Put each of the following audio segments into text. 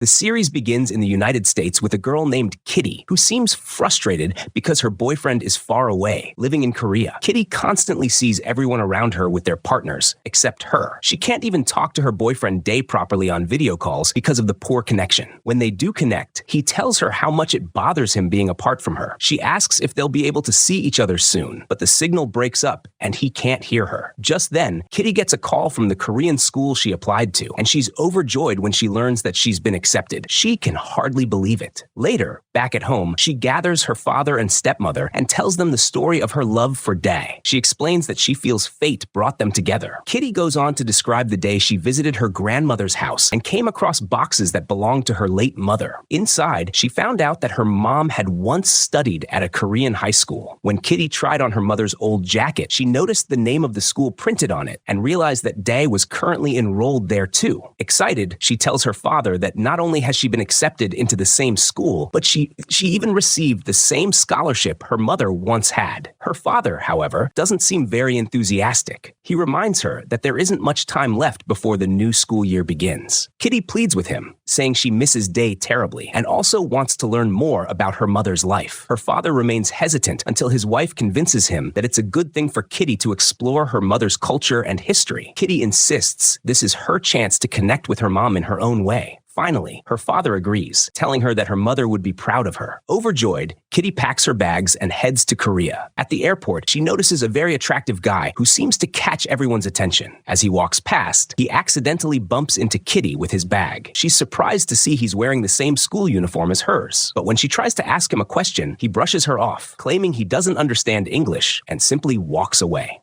The series begins in the United States with a girl named Kitty, who seems frustrated because her boyfriend is far away, living in Korea. Kitty constantly sees everyone around her with their partners, except her. She can't even talk to her boyfriend Day properly on video calls because of the poor connection. When they do connect, he tells her how much it bothers him being apart from her. She asks if they'll be able to see each other soon, but the signal breaks up and he can't hear her. Just then, Kitty gets a call from the Korean school she applied to, and she's overjoyed when she learns that she's been accepted. She can hardly believe it. Later, back at home, she gathers her father and stepmother and tells them the story of her love for Day. She explains that she feels fate brought them together. Kitty goes on to describe the day she visited her grandmother's house and came across boxes that belonged to her late mother. Inside, she found out that her mom had once studied at a Korean high school. When Kitty tried on her mother's old jacket, she noticed the name of the school printed on it and realized that Day was currently enrolled there too. Excited, she tells her father that not only has she been accepted into the same school, but she even received the same scholarship her mother once had. Her father, however, doesn't seem very enthusiastic. He reminds her that there isn't much time left before the new school year begins. Kitty pleads with him, saying she misses Day terribly and also wants to learn more about her mother's life. Her father remains hesitant until his wife convinces him that it's a good thing for Kitty to explore her mother's culture and history. Kitty insists this is her chance to connect with her mom in her own way. Finally, her father agrees, telling her that her mother would be proud of her. Overjoyed, Kitty packs her bags and heads to Korea. At the airport, she notices a very attractive guy who seems to catch everyone's attention. As he walks past, he accidentally bumps into Kitty with his bag. She's surprised to see he's wearing the same school uniform as hers. But when she tries to ask him a question, he brushes her off, claiming he doesn't understand English and simply walks away.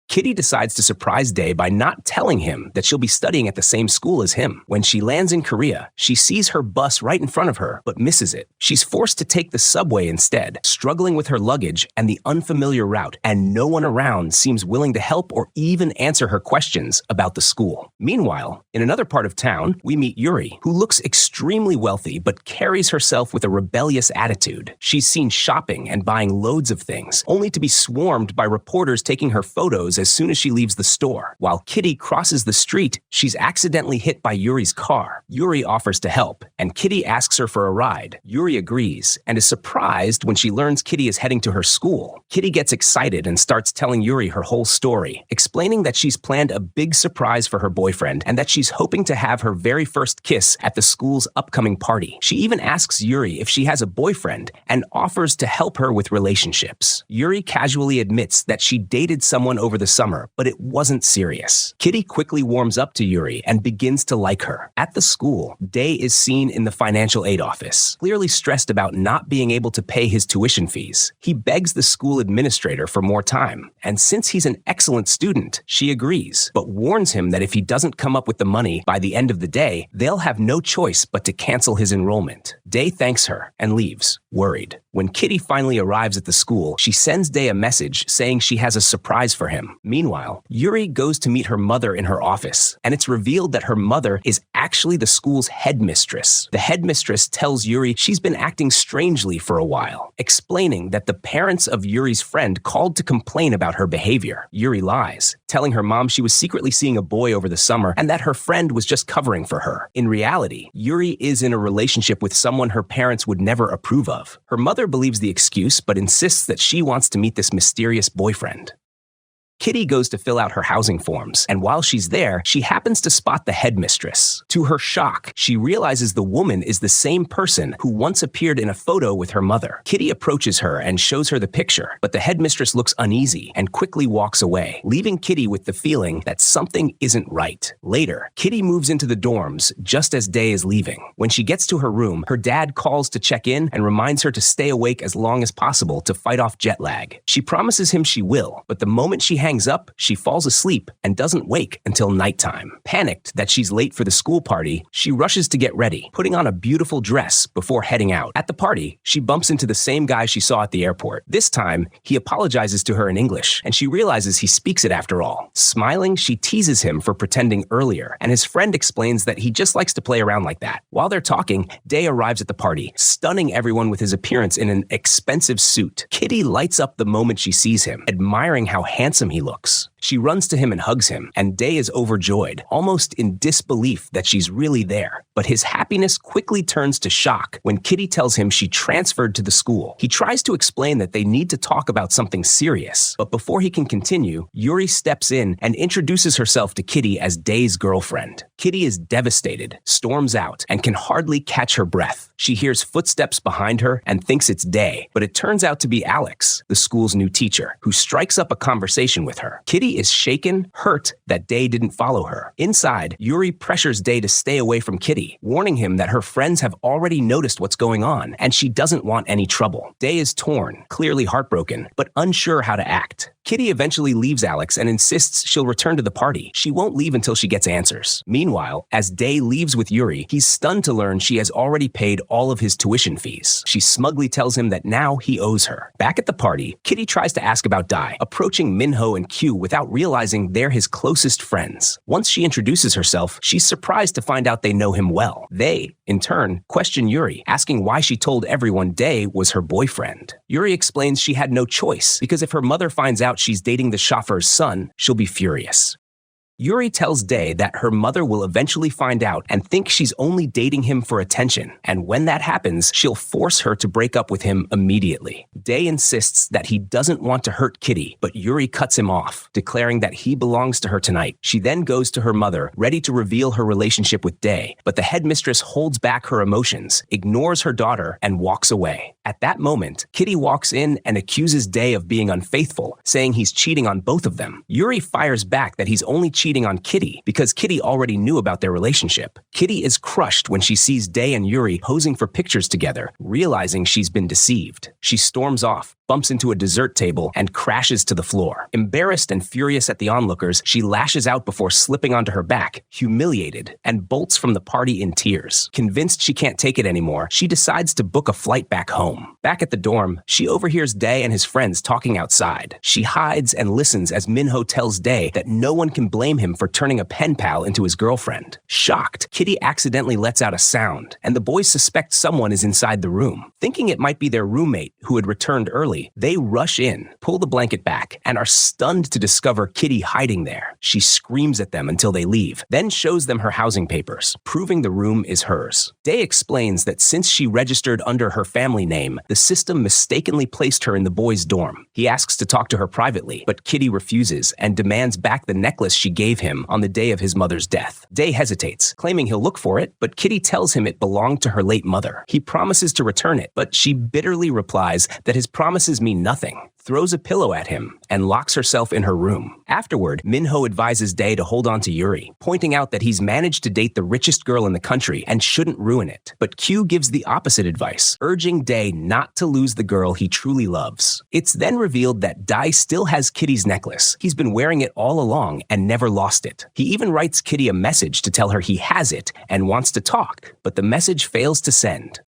Kitty decides to surprise Day by not telling him that she'll be studying at the same school as him. When she lands in Korea, she sees her bus right in front of her, but misses it. She's forced to take the subway instead, struggling with her luggage and the unfamiliar route, and no one around seems willing to help or even answer her questions about the school. Meanwhile, in another part of town, we meet Yuri, who looks extremely wealthy but carries herself with a rebellious attitude. She's seen shopping and buying loads of things, only to be swarmed by reporters taking her photos as soon as she leaves the store. While Kitty crosses the street, she's accidentally hit by Yuri's car. Yuri offers to help, and Kitty asks her for a ride. Yuri agrees, and is surprised when she learns Kitty is heading to her school. Kitty gets excited and starts telling Yuri her whole story, explaining that she's planned a big surprise for her boyfriend and that she's hoping to have her very first kiss at the school's upcoming party. She even asks Yuri if she has a boyfriend and offers to help her with relationships. Yuri casually admits that she dated someone over the summer, but it wasn't serious. Kitty quickly warms up to Yuri and begins to like her. At the school, Day is seen in the financial aid office, clearly stressed about not being able to pay his tuition fees. He begs the school administrator for more time, and since he's an excellent student, she agrees, but warns him that if he doesn't come up with the money by the end of the day, they'll have no choice but to cancel his enrollment. Day thanks her and leaves, worried. When Kitty finally arrives at the school, she sends Day a message saying she has a surprise for him. Meanwhile, Yuri goes to meet her mother in her office, and it's revealed that her mother is actually the school's headmistress. The headmistress tells Yuri she's been acting strangely for a while, explaining that the parents of Yuri's friend called to complain about her behavior. Yuri lies, telling her mom she was secretly seeing a boy over the summer and that her friend was just covering for her. In reality, Yuri is in a relationship with someone her parents would never approve of. Her mother believes the excuse, but insists that she wants to meet this mysterious boyfriend. Kitty goes to fill out her housing forms, and while she's there, she happens to spot the headmistress. To her shock, she realizes the woman is the same person who once appeared in a photo with her mother. Kitty approaches her and shows her the picture, but the headmistress looks uneasy and quickly walks away, leaving Kitty with the feeling that something isn't right. Later, Kitty moves into the dorms just as Day is leaving. When she gets to her room, her dad calls to check in and reminds her to stay awake as long as possible to fight off jet lag. She promises him she will, but the moment she hangs up, she falls asleep and doesn't wake until nighttime. Panicked that she's late for the school party, she rushes to get ready, putting on a beautiful dress before heading out. At the party, she bumps into the same guy she saw at the airport. This time, he apologizes to her in English, and she realizes he speaks it after all. Smiling, she teases him for pretending earlier, and his friend explains that he just likes to play around like that. While they're talking, Day arrives at the party, stunning everyone with his appearance in an expensive suit. Kitty lights up the moment she sees him, admiring how handsome he looks. She runs to him and hugs him, and Day is overjoyed, almost in disbelief that she's really there. But his happiness quickly turns to shock when Kitty tells him she transferred to the school. He tries to explain that they need to talk about something serious, but before he can continue, Yuri steps in and introduces herself to Kitty as Day's girlfriend. Kitty is devastated, storms out, and can hardly catch her breath. She hears footsteps behind her and thinks it's Day, but it turns out to be Alex, the school's new teacher, who strikes up a conversation with her. Kitty is shaken, hurt that Day didn't follow her. Inside, Yuri pressures Day to stay away from Kitty, warning him that her friends have already noticed what's going on, and she doesn't want any trouble. Day is torn, clearly heartbroken, but unsure how to act. Kitty eventually leaves Alex and insists she'll return to the party. She won't leave until she gets answers. Meanwhile, as Day leaves with Yuri, he's stunned to learn she has already paid all of his tuition fees. She smugly tells him that now he owes her. Back at the party, Kitty tries to ask about Dai, approaching Minho and Q without realizing they're his closest friends. Once she introduces herself, she's surprised to find out they know him well. They, in turn, question Yuri, asking why she told everyone Day was her boyfriend. Yuri explains she had no choice, because if her mother finds out she's dating the chauffeur's son, she'll be furious. Yuri tells Day that her mother will eventually find out and think she's only dating him for attention, and when that happens, she'll force her to break up with him immediately. Day insists that he doesn't want to hurt Kitty, but Yuri cuts him off, declaring that he belongs to her tonight. She then goes to her mother, ready to reveal her relationship with Day, but the headmistress holds back her emotions, ignores her daughter, and walks away. At that moment, Kitty walks in and accuses Day of being unfaithful, saying he's cheating on both of them. Yuri fires back that he's only cheating on Kitty because Kitty already knew about their relationship. Kitty is crushed when she sees Day and Yuri posing for pictures together, realizing she's been deceived. She storms off, bumps into a dessert table, and crashes to the floor. Embarrassed and furious at the onlookers, she lashes out before slipping onto her back, humiliated, and bolts from the party in tears. Convinced she can't take it anymore, she decides to book a flight back home. Back at the dorm, she overhears Day and his friends talking outside. She hides and listens as Minho tells Day that no one can blame him for turning a pen pal into his girlfriend. Shocked, Kitty accidentally lets out a sound, and the boys suspect someone is inside the room. Thinking it might be their roommate, who had returned early, they rush in, pull the blanket back, and are stunned to discover Kitty hiding there. She screams at them until they leave, then shows them her housing papers, proving the room is hers. Day explains that since she registered under her family name, the system mistakenly placed her in the boys' dorm. He asks to talk to her privately, but Kitty refuses and demands back the necklace she gave him on the day of his mother's death. Day hesitates, claiming he'll look for it, but Kitty tells him it belonged to her late mother. He promises to return it, but she bitterly replies that his promises mean nothing, throws a pillow at him, and locks herself in her room. Afterward, Minho advises Day to hold on to Yuri, pointing out that he's managed to date the richest girl in the country and shouldn't ruin it. But Q gives the opposite advice, urging Day not to lose the girl he truly loves. It's then revealed that Dai still has Kitty's necklace. He's been wearing it all along and never lost it. He even writes Kitty a message to tell her he has it and wants to talk, but the message fails to send.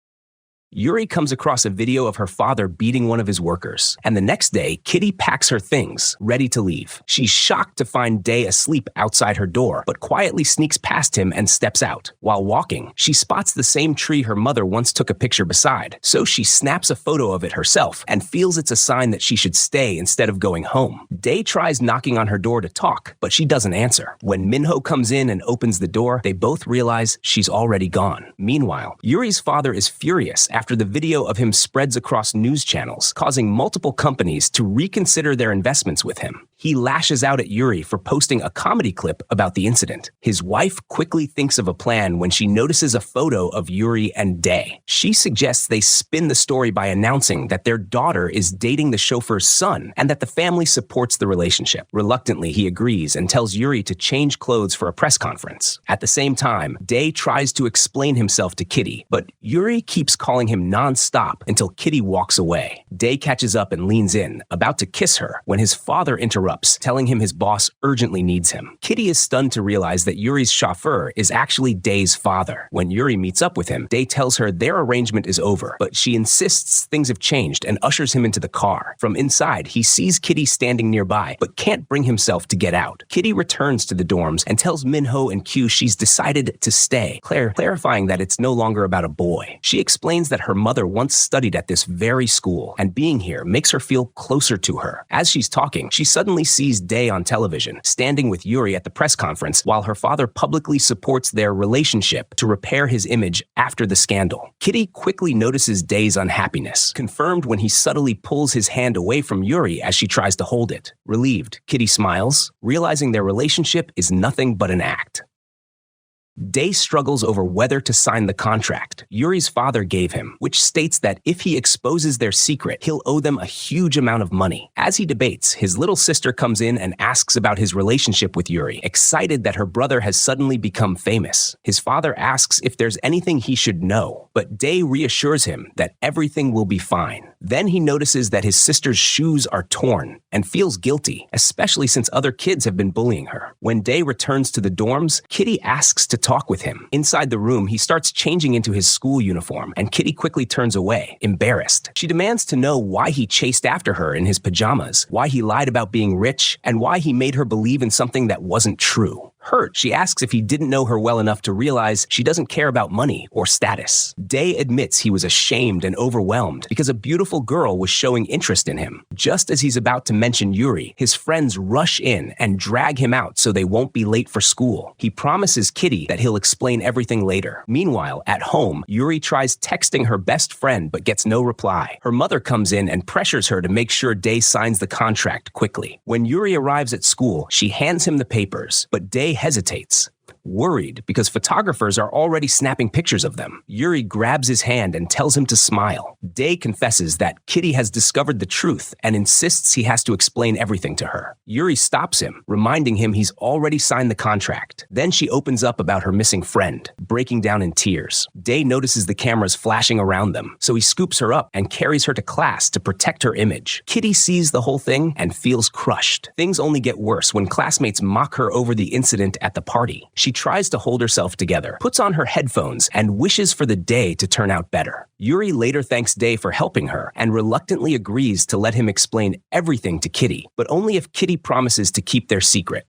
Yuri comes across a video of her father beating one of his workers, and the next day, Kitty packs her things, ready to leave. She's shocked to find Day asleep outside her door, but quietly sneaks past him and steps out. While walking, she spots the same tree her mother once took a picture beside, so she snaps a photo of it herself and feels it's a sign that she should stay instead of going home. Day tries knocking on her door to talk, but she doesn't answer. When Minho comes in and opens the door, they both realize she's already gone. Meanwhile, Yuri's father is furious after the video of him spreads across news channels, causing multiple companies to reconsider their investments with him. He lashes out at Yuri for posting a comedy clip about the incident. His wife quickly thinks of a plan when she notices a photo of Yuri and Day. She suggests they spin the story by announcing that their daughter is dating the chauffeur's son and that the family supports the relationship. Reluctantly, he agrees and tells Yuri to change clothes for a press conference. At the same time, Day tries to explain himself to Kitty, but Yuri keeps calling him non-stop until Kitty walks away. Day catches up and leans in, about to kiss her, when his father interrupts, telling him his boss urgently needs him. Kitty is stunned to realize that Yuri's chauffeur is actually Day's father. When Yuri meets up with him, Day tells her their arrangement is over, but she insists things have changed and ushers him into the car. From inside, he sees Kitty standing nearby, but can't bring himself to get out. Kitty returns to the dorms and tells Minho and Q she's decided to stay, clarifying that it's no longer about a boy. She explains that her mother once studied at this very school, and being here makes her feel closer to her. As she's talking, she suddenly suddenly sees Day on television, standing with Yuri at the press conference while her father publicly supports their relationship to repair his image after the scandal. Kitty quickly notices Day's unhappiness, confirmed when he subtly pulls his hand away from Yuri as she tries to hold it. Relieved, Kitty smiles, realizing their relationship is nothing but an act. Day struggles over whether to sign the contract Yuri's father gave him, which states that if he exposes their secret, he'll owe them a huge amount of money. As he debates, his little sister comes in and asks about his relationship with Yuri, excited that her brother has suddenly become famous. His father asks if there's anything he should know, but Day reassures him that everything will be fine. Then he notices that his sister's shoes are torn and feels guilty, especially since other kids have been bullying her. When Day returns to the dorms, Kitty asks to talk with him. Inside the room, he starts changing into his school uniform, and Kitty quickly turns away, embarrassed. She demands to know why he chased after her in his pajamas, why he lied about being rich, and why he made her believe in something that wasn't true. Hurt, she asks if he didn't know her well enough to realize she doesn't care about money or status. Day admits he was ashamed and overwhelmed because a beautiful girl was showing interest in him. Just as he's about to mention Yuri, his friends rush in and drag him out so they won't be late for school. He promises Kitty that he'll explain everything later. Meanwhile, at home, Yuri tries texting her best friend but gets no reply. Her mother comes in and pressures her to make sure Day signs the contract quickly. When Yuri arrives at school, she hands him the papers, but Day hesitates, worried because photographers are already snapping pictures of them. Yuri grabs his hand and tells him to smile. Day confesses that Kitty has discovered the truth and insists he has to explain everything to her. Yuri stops him, reminding him he's already signed the contract. Then she opens up about her missing friend, breaking down in tears. Day notices the cameras flashing around them, so he scoops her up and carries her to class to protect her image. Kitty sees the whole thing and feels crushed. Things only get worse when classmates mock her over the incident at the party. She tries to hold herself together, puts on her headphones, and wishes for the day to turn out better. Yuri later thanks Day for helping her and reluctantly agrees to let him explain everything to Kitty, but only if Kitty promises to keep their secret.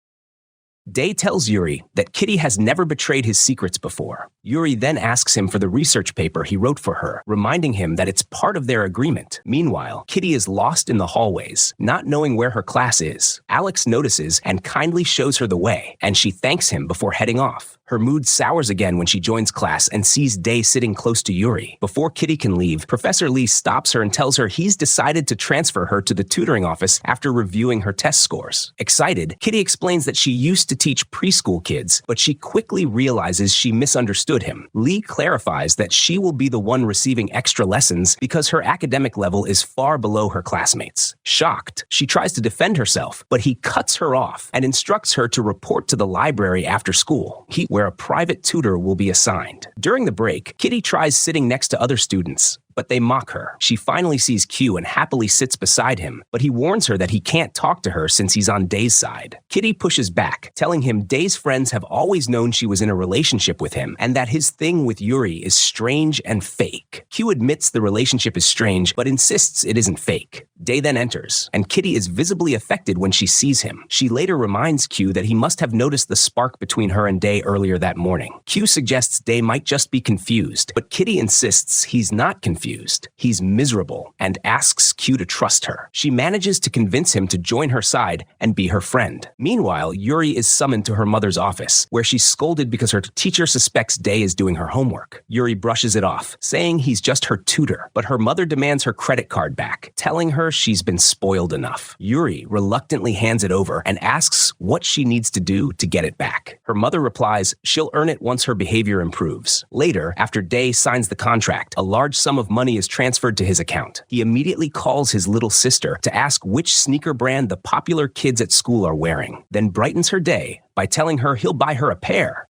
Day tells Yuri that Kitty has never betrayed his secrets before. Yuri then asks him for the research paper he wrote for her, reminding him that it's part of their agreement. Meanwhile, Kitty is lost in the hallways, not knowing where her class is. Alex notices and kindly shows her the way, and she thanks him before heading off. Her mood sours again when she joins class and sees Day sitting close to Yuri. Before Kitty can leave, Professor Lee stops her and tells her he's decided to transfer her to the tutoring office after reviewing her test scores. Excited, Kitty explains that she used to teach preschool kids, but she quickly realizes she misunderstood him. Lee clarifies that she will be the one receiving extra lessons because her academic level is far below her classmates. Shocked, she tries to defend herself, but he cuts her off and instructs her to report to the library after school, where a private tutor will be assigned. During the break, Kitty tries sitting next to other students, but they mock her. She finally sees Q and happily sits beside him, but he warns her that he can't talk to her since he's on Day's side. Kitty pushes back, telling him Day's friends have always known she was in a relationship with him and that his thing with Yuri is strange and fake. Q admits the relationship is strange, but insists it isn't fake. Day then enters, and Kitty is visibly affected when she sees him. She later reminds Q that he must have noticed the spark between her and Day earlier that morning. Q suggests Day might just be confused, but Kitty insists he's not confused. He's miserable and asks Q to trust her. She manages to convince him to join her side and be her friend. Meanwhile, Yuri is summoned to her mother's office, where she's scolded because her teacher suspects Day is doing her homework. Yuri brushes it off, saying he's just her tutor, but her mother demands her credit card back, telling her she's been spoiled enough. Yuri reluctantly hands it over and asks what she needs to do to get it back. Her mother replies she'll earn it once her behavior improves. Later, after Day signs the contract, a large sum of money is transferred to his account. He immediately calls his little sister to ask which sneaker brand the popular kids at school are wearing, then brightens her day by telling her he'll buy her a pair.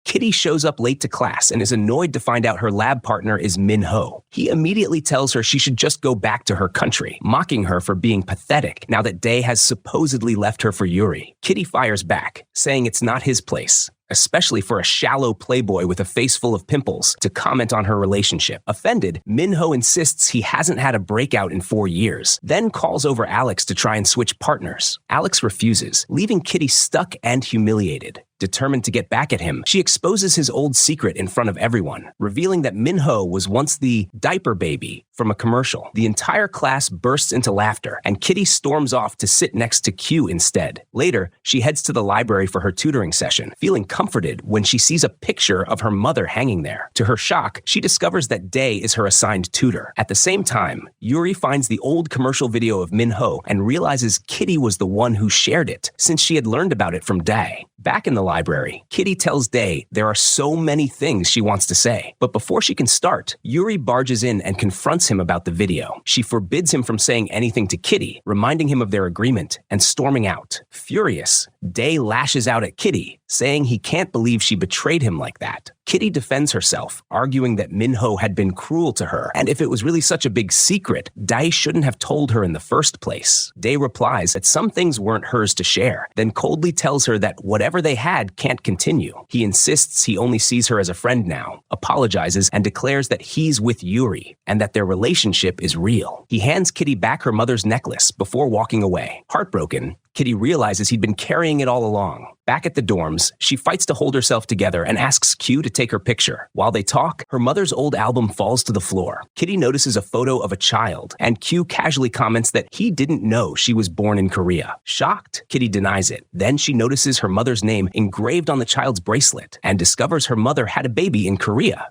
Kitty shows up late to class and is annoyed to find out her lab partner is Min-ho. He immediately tells her she should just go back to her country, mocking her for being pathetic now that Day has supposedly left her for Yuri. Kitty fires back, saying it's not his place, especially for a shallow playboy with a face full of pimples, to comment on her relationship. Offended, Min-ho insists he hasn't had a breakout in 4 years, then calls over Alex to try and switch partners. Alex refuses, leaving Kitty stuck and humiliated. Determined to get back at him, she exposes his old secret in front of everyone, revealing that Min-ho was once the diaper baby from a commercial. The entire class bursts into laughter, and Kitty storms off to sit next to Q instead. Later, she heads to the library for her tutoring session, feeling comforted when she sees a picture of her mother hanging there. To her shock, she discovers that Dae is her assigned tutor. At the same time, Yuri finds the old commercial video of Min-ho and realizes Kitty was the one who shared it, since she had learned about it from Dae. Back in the library, Kitty tells Dae there are so many things she wants to say. But before she can start, Yuri barges in and confronts him about the video. She forbids him from saying anything to Kitty, reminding him of their agreement, and storming out. Furious, Dae lashes out at Kitty, saying he can't believe she betrayed him like that. Kitty defends herself, arguing that Min-ho had been cruel to her, and if it was really such a big secret, Dae shouldn't have told her in the first place. Dae replies that some things weren't hers to share, then coldly tells her that whatever they had can't continue. He insists he only sees her as a friend now, apologizes, and declares that he's with Yuri, and that their relationship is real. He hands Kitty back her mother's necklace before walking away. Heartbroken, Kitty realizes he'd been carrying it all along. Back at the dorms, she fights to hold herself together and asks Q to take her picture. While they talk, her mother's old album falls to the floor. Kitty notices a photo of a child, and Q casually comments that he didn't know she was born in Korea. Shocked, Kitty denies it. Then she notices her mother's name engraved on the child's bracelet and discovers her mother had a baby in Korea.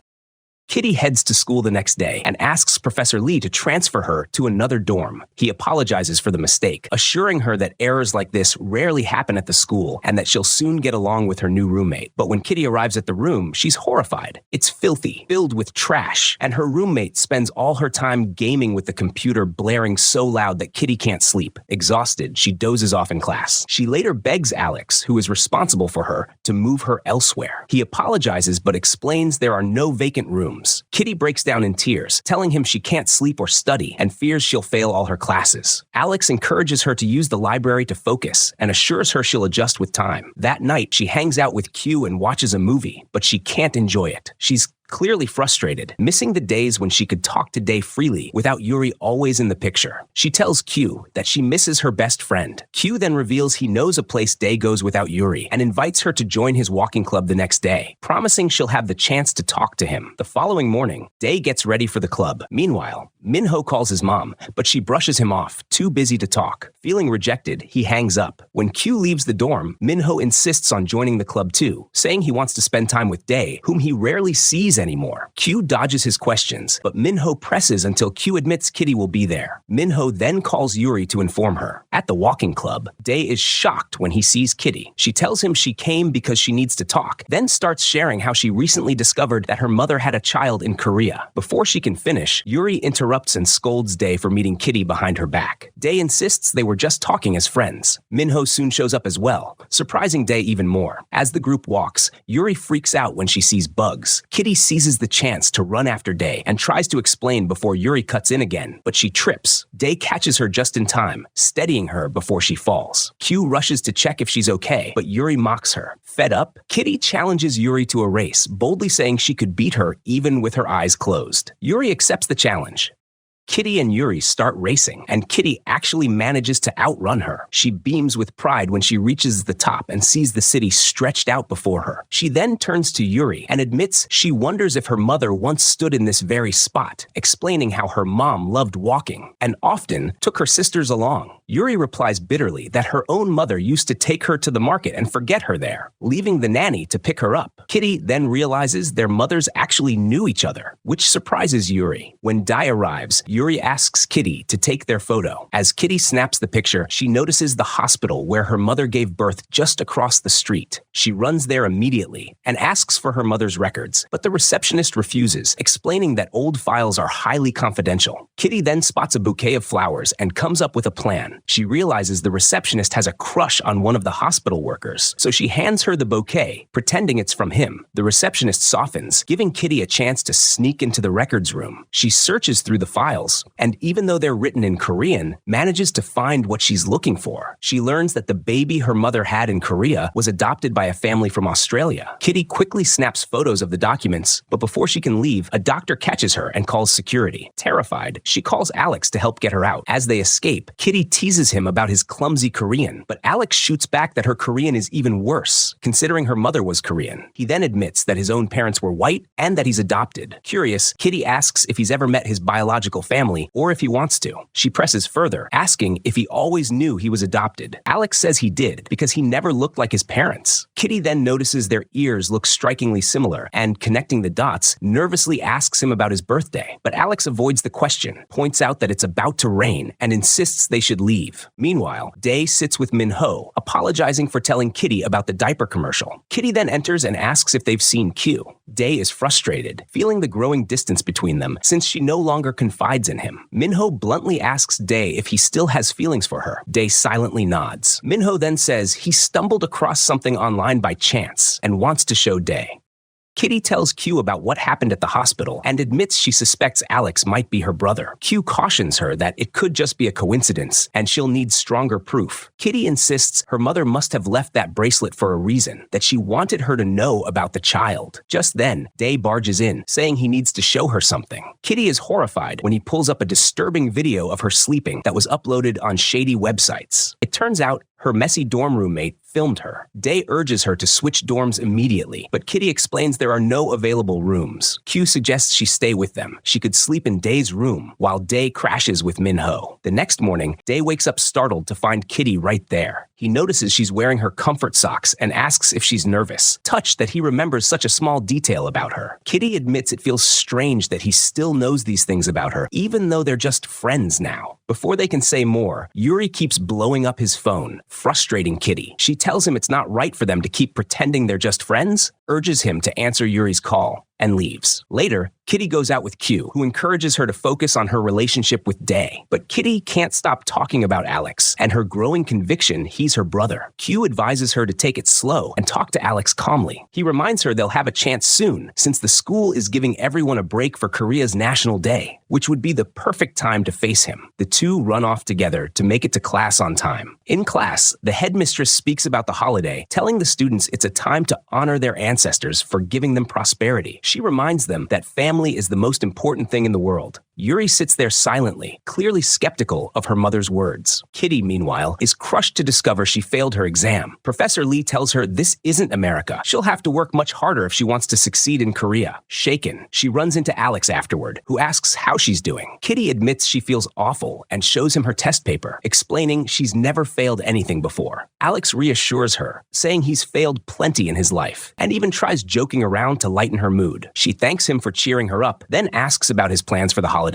Kitty heads to school the next day and asks Professor Lee to transfer her to another dorm. He apologizes for the mistake, assuring her that errors like this rarely happen at the school and that she'll soon get along with her new roommate. But when Kitty arrives at the room, she's horrified. It's filthy, filled with trash, and her roommate spends all her time gaming with the computer blaring so loud that Kitty can't sleep. Exhausted, she dozes off in class. She later begs Alex, who is responsible for her, to move her elsewhere. He apologizes but explains there are no vacant rooms. Kitty breaks down in tears, telling him she can't sleep or study and fears she'll fail all her classes. Alex encourages her to use the library to focus and assures her she'll adjust with time. That night, she hangs out with Q and watches a movie, but she can't enjoy it. She's clearly frustrated, missing the days when she could talk to Dae freely without Yuri always in the picture. She tells Q that she misses her best friend. Q then reveals he knows a place Dae goes without Yuri and invites her to join his walking club the next day, promising she'll have the chance to talk to him. The following morning, Dae gets ready for the club. Meanwhile, Min-ho calls his mom, but she brushes him off, too busy to talk. Feeling rejected, he hangs up. When Q leaves the dorm, Min-ho insists on joining the club too, saying he wants to spend time with Dae, whom he rarely sees anymore. Q dodges his questions, but Min-ho presses until Q admits Kitty will be there. Min-ho then calls Yuri to inform her. At the walking club, Dae is shocked when he sees Kitty. She tells him she came because she needs to talk, then starts sharing how she recently discovered that her mother had a child in Korea. Before she can finish, Yuri interrupts and scolds Dae for meeting Kitty behind her back. Dae insists they were just talking as friends. Min-ho soon shows up as well, surprising Dae even more. As the group walks, Yuri freaks out when she sees bugs. Kitty seizes the chance to run after Dae and tries to explain before Yuri cuts in again, but she trips. Dae catches her just in time, steadying her before she falls. Q rushes to check if she's okay, but Yuri mocks her. Fed up, Kitty challenges Yuri to a race, boldly saying she could beat her even with her eyes closed. Yuri accepts the challenge. Kitty and Yuri start racing, and Kitty actually manages to outrun her. She beams with pride when she reaches the top and sees the city stretched out before her. She then turns to Yuri and admits she wonders if her mother once stood in this very spot, explaining how her mom loved walking and often took her sisters along. Yuri replies bitterly that her own mother used to take her to the market and forget her there, leaving the nanny to pick her up. Kitty then realizes their mothers actually knew each other, which surprises Yuri. When Dae arrives, Yuri asks Kitty to take their photo. As Kitty snaps the picture, she notices the hospital where her mother gave birth just across the street. She runs there immediately and asks for her mother's records, but the receptionist refuses, explaining that old files are highly confidential. Kitty then spots a bouquet of flowers and comes up with a plan. She realizes the receptionist has a crush on one of the hospital workers, so she hands her the bouquet, pretending it's from him. The receptionist softens, giving Kitty a chance to sneak into the records room. She searches through the files details, and even though they're written in Korean, manages to find what she's looking for. She learns that the baby her mother had in Korea was adopted by a family from Australia. Kitty quickly snaps photos of the documents, but before she can leave, a doctor catches her and calls security. Terrified, she calls Alex to help get her out. As they escape, Kitty teases him about his clumsy Korean, but Alex shoots back that her Korean is even worse, considering her mother was Korean. He then admits that his own parents were white and that he's adopted. Curious, Kitty asks if he's ever met his biological family or if he wants to. She presses further, asking if he always knew he was adopted. Alex says he did because he never looked like his parents. Kitty then notices their ears look strikingly similar and, connecting the dots, nervously asks him about his birthday. But Alex avoids the question, points out that it's about to rain, and insists they should leave. Meanwhile, Dae sits with Min-ho, apologizing for telling Kitty about the diaper commercial. Kitty then enters and asks if they've seen Q. Dae is frustrated, feeling the growing distance between them since she no longer confides in him. Min-ho bluntly asks Dae if he still has feelings for her. Dae silently nods. Min-ho then says he stumbled across something online by chance and wants to show Dae. Kitty tells Q about what happened at the hospital and admits she suspects Alex might be her brother. Q cautions her that it could just be a coincidence and she'll need stronger proof. Kitty insists her mother must have left that bracelet for a reason, that she wanted her to know about the child. Just then, Dae barges in, saying he needs to show her something. Kitty is horrified when he pulls up a disturbing video of her sleeping that was uploaded on shady websites. It turns out her messy dorm roommate filmed her. Dae urges her to switch dorms immediately, but Kitty explains there are no available rooms. Q suggests she stay with them. She could sleep in Dae's room, while Dae crashes with Min-ho. The next morning, Dae wakes up startled to find Kitty right there. He notices she's wearing her comfort socks and asks if she's nervous, touched that he remembers such a small detail about her. Kitty admits it feels strange that he still knows these things about her, even though they're just friends now. Before they can say more, Yuri keeps blowing up his phone, frustrating Kitty. She tells him it's not right for them to keep pretending they're just friends, urges him to answer Yuri's call, and leaves. Later, Kitty goes out with Q, who encourages her to focus on her relationship with Dae. But Kitty can't stop talking about Alex and her growing conviction he's her brother. Q advises her to take it slow and talk to Alex calmly. He reminds her they'll have a chance soon, since the school is giving everyone a break for Korea's National Day, which would be the perfect time to face him. The two run off together to make it to class on time. In class, the headmistress speaks about the holiday, telling the students it's a time to honor their ancestors for giving them prosperity. She reminds them that family is the most important thing in the world. Yuri sits there silently, clearly skeptical of her mother's words. Kitty, meanwhile, is crushed to discover she failed her exam. Professor Lee tells her this isn't America. She'll have to work much harder if she wants to succeed in Korea. Shaken, she runs into Alex afterward, who asks how she's doing. Kitty admits she feels awful and shows him her test paper, explaining she's never failed anything before. Alex reassures her, saying he's failed plenty in his life, and even tries joking around to lighten her mood. She thanks him for cheering her up, then asks about his plans for the holiday.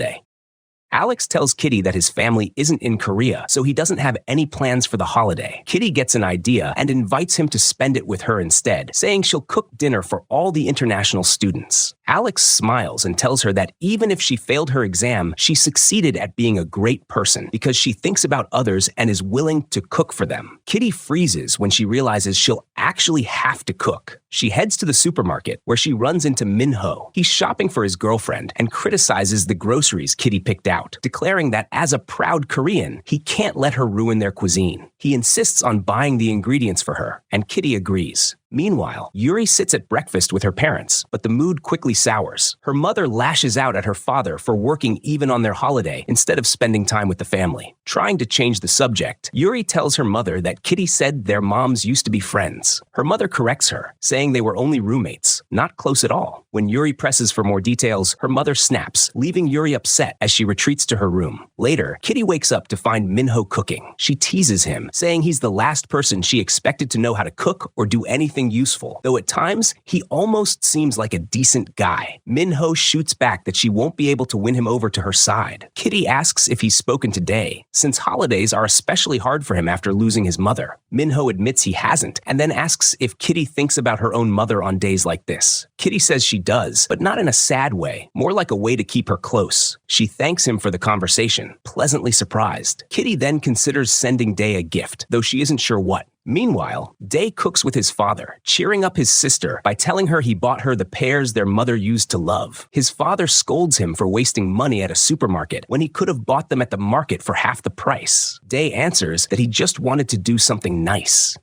Alex tells Kitty that his family isn't in Korea, so he doesn't have any plans for the holiday. Kitty gets an idea and invites him to spend it with her instead, saying she'll cook dinner for all the international students. Alex smiles and tells her that even if she failed her exam, she succeeded at being a great person because she thinks about others and is willing to cook for them. Kitty freezes when she realizes she'll actually have to cook. She heads to the supermarket, where she runs into Min-ho. He's shopping for his girlfriend and criticizes the groceries Kitty picked out, declaring that as a proud Korean, he can't let her ruin their cuisine. He insists on buying the ingredients for her, and Kitty agrees. Meanwhile, Yuri sits at breakfast with her parents, but the mood quickly sours. Her mother lashes out at her father for working even on their holiday instead of spending time with the family. Trying to change the subject, Yuri tells her mother that Kitty said their moms used to be friends. Her mother corrects her, saying they were only roommates, not close at all. When Yuri presses for more details, her mother snaps, leaving Yuri upset as she retreats to her room. Later, Kitty wakes up to find Min-ho cooking. She teases him, saying he's the last person she expected to know how to cook or do anything useful, though at times, he almost seems like a decent guy. Min-ho shoots back that she won't be able to win him over to her side. Kitty asks if he's spoken to Dae, since holidays are especially hard for him after losing his mother. Min-ho admits he hasn't, and then asks if Kitty thinks about her own mother on days like this. Kitty says she does, but not in a sad way, more like a way to keep her close. She thanks him for the conversation, pleasantly surprised. Kitty then considers sending Dae a gift, though she isn't sure what. Meanwhile, Day cooks with his father, cheering up his sister by telling her he bought her the pears their mother used to love. His father scolds him for wasting money at a supermarket when he could have bought them at the market for half the price. Day answers that he just wanted to do something nice.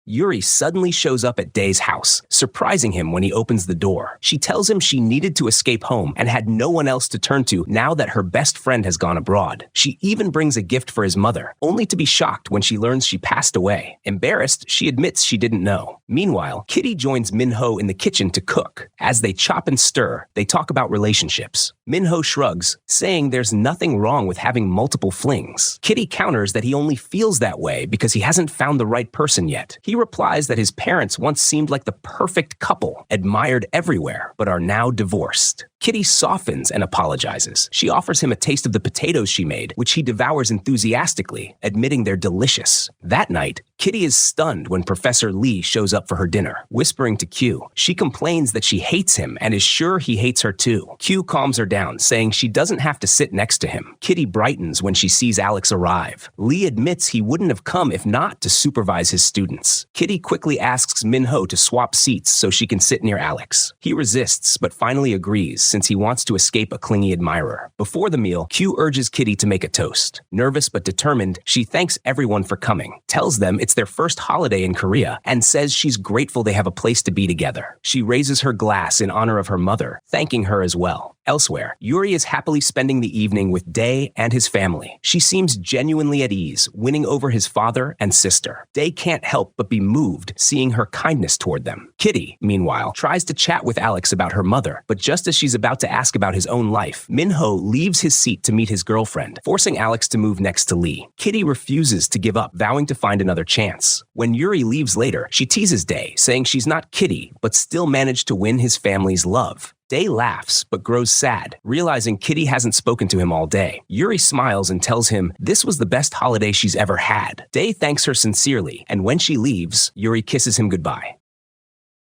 Yuri suddenly shows up at Day's house, surprising him when he opens the door. She tells him she needed to escape home and had no one else to turn to now that her best friend has gone abroad. She even brings a gift for his mother, only to be shocked when she learns she passed away. Embarrassed, she admits she didn't know. Meanwhile, Kitty joins Minho in the kitchen to cook. As they chop and stir, they talk about relationships. Minho shrugs, saying there's nothing wrong with having multiple flings. Kitty counters that he only feels that way because he hasn't found the right person yet. He replies that his parents once seemed like the perfect couple, admired everywhere, but are now divorced. Kitty softens and apologizes. She offers him a taste of the potatoes she made, which he devours enthusiastically, admitting they're delicious. That night, Kitty is stunned when Professor Lee shows up for her dinner, whispering to Q. She complains that she hates him and is sure he hates her too. Q calms her down, saying she doesn't have to sit next to him. Kitty brightens when she sees Alex arrive. Lee admits he wouldn't have come if not to supervise his students. Kitty quickly asks Minho to swap seats so she can sit near Alex. He resists, but finally agrees, since he wants to escape a clingy admirer. Before the meal, Q urges Kitty to make a toast. Nervous but determined, she thanks everyone for coming, tells them it's their first holiday in Korea, and says she's grateful they have a place to be together. She raises her glass in honor of her mother, thanking her as well. Elsewhere, Yuri is happily spending the evening with Day and his family. She seems genuinely at ease, winning over his father and sister. Day can't help but be moved seeing her kindness toward them. Kitty, meanwhile, tries to chat with Alex about her mother, but just as she's about to ask about his own life, Minho leaves his seat to meet his girlfriend, forcing Alex to move next to Lee. Kitty refuses to give up, vowing to find another chance. When Yuri leaves later, she teases Day, saying she's not Kitty, but still managed to win his family's love. Day laughs, but grows sad, realizing Kitty hasn't spoken to him all day. Yuri smiles and tells him this was the best holiday she's ever had. Day thanks her sincerely, and when she leaves, Yuri kisses him goodbye.